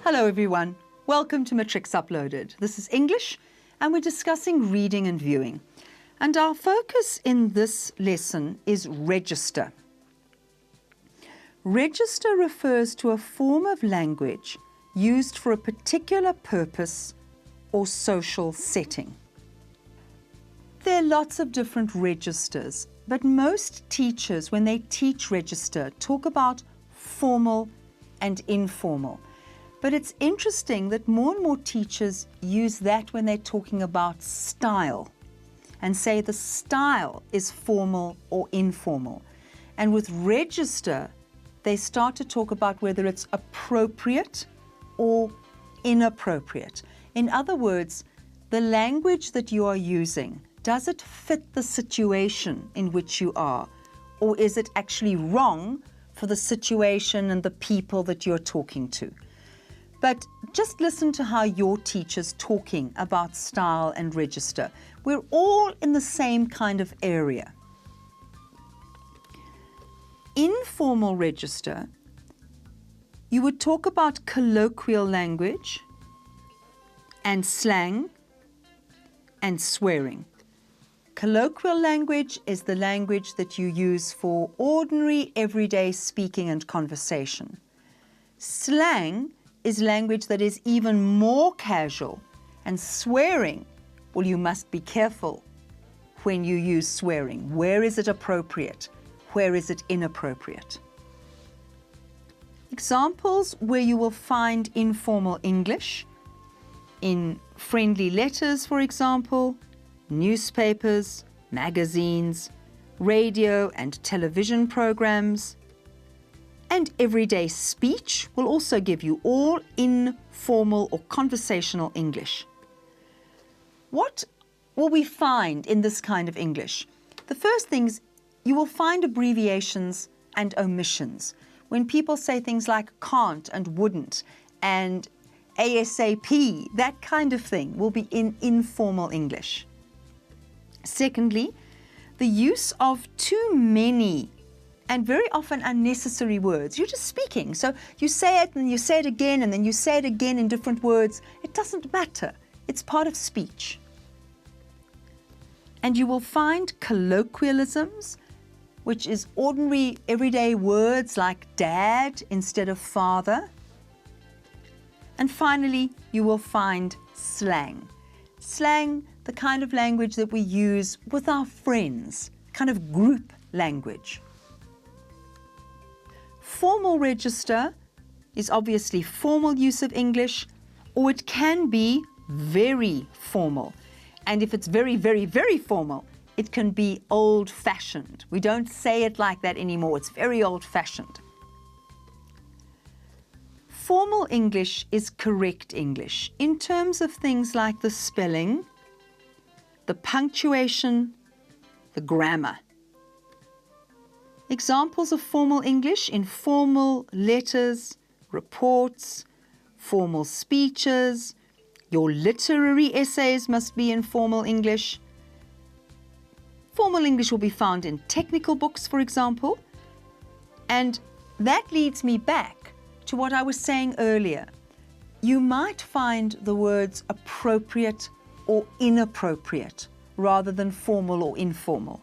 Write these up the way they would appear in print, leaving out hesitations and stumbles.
Hello everyone, welcome to Matrix Uploaded. This is English and we're discussing reading and viewing. And our focus in this lesson is register. Register refers to a form of language used for a particular purpose or social setting. There are lots of different registers, but most teachers, when they teach register, talk about formal and informal. But it's interesting that more and more teachers use that when they're talking about style and say the style is formal or informal. And with register, they start to talk about whether it's appropriate or inappropriate. In other words, the language that you are using, does it fit the situation in which you are, or is it actually wrong for the situation and the people that you're talking to? But just listen to how your teacher's talking about style and register. We're all in the same kind of area. Informal register, you would talk about colloquial language and slang and swearing. Colloquial language is the language that you use for ordinary, everyday speaking and conversation. Slang is language that is even more casual, and swearing, well, you must be careful when you use swearing. Where is it appropriate? Where is it inappropriate? Examples where you will find informal English: in friendly letters, for example, newspapers, magazines, radio and television programs, and everyday speech will also give you all informal or conversational English. What will we find in this kind of English? The first things, you will find abbreviations and omissions. When people say things like can't and wouldn't and ASAP, that kind of thing will be in informal English. Secondly, the use of too many and very often unnecessary words. You're just speaking, so you say it and you say it again and then you say it again in different words. It doesn't matter. It's part of speech. And you will find colloquialisms, which is ordinary everyday words like dad instead of father. And finally, you will find slang. Slang, the kind of language that we use with our friends, kind of group language. Formal register is obviously formal use of English, or it can be very formal. And if it's very, very, very formal, it can be old-fashioned. We don't say it like that anymore. It's very old-fashioned. Formal English is correct English in terms of things like the spelling, the punctuation, the grammar. Examples of formal English: informal letters, reports, formal speeches. Your literary essays must be in formal English. Formal English will be found in technical books, for example. And that leads me back to what I was saying earlier. You might find the words appropriate or inappropriate rather than formal or informal.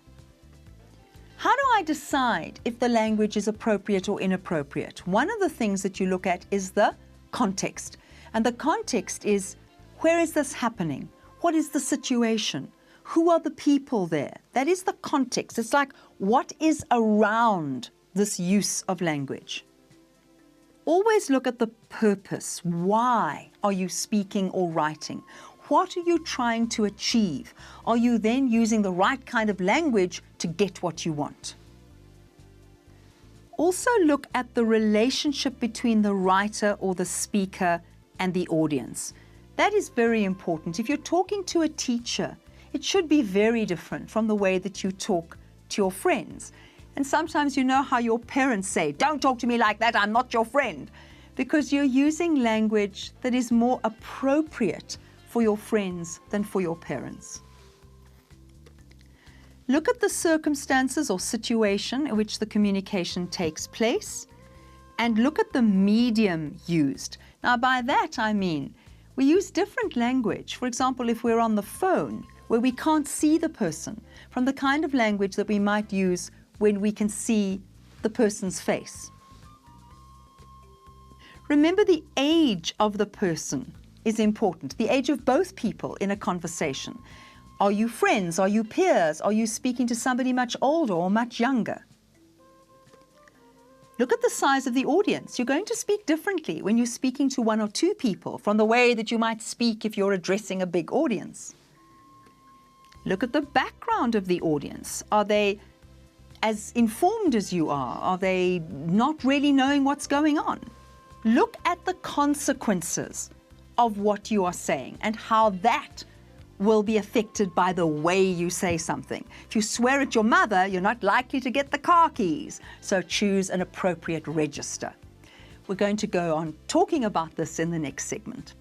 How do I decide if the language is appropriate or inappropriate? One of the things that you look at is the context. And the context is, where is this happening? What is the situation? Who are the people there? That is the context. It's like, what is around this use of language? Always look at the purpose. Why are you speaking or writing? What are you trying to achieve? Are you then using the right kind of language to get what you want? Also look at the relationship between the writer or the speaker and the audience. That is very important. If you're talking to a teacher, it should be very different from the way that you talk to your friends. And sometimes you know how your parents say, "Don't talk to me like that, I'm not your friend," because you're using language that is more appropriate for your friends than for your parents. Look at the circumstances or situation in which the communication takes place, and look at the medium used. Now, by that I mean we use different language. For example, if we're on the phone, where we can't see the person, from the kind of language that we might use when we can see the person's face. Remember, the age of the person is important, the age of both people in a conversation. Are you friends? Are you peers? Are you speaking to somebody much older or much younger? Look at the size of the audience. You're going to speak differently when you're speaking to one or two people from the way that you might speak if you're addressing a big audience. Look at the background of the audience. Are they as informed as you are? Are they not really knowing what's going on? Look at the consequences of what you are saying and how that will be affected by the way you say something. If you swear at your mother, you're not likely to get the car keys. So choose an appropriate register. We're going to go on talking about this in the next segment.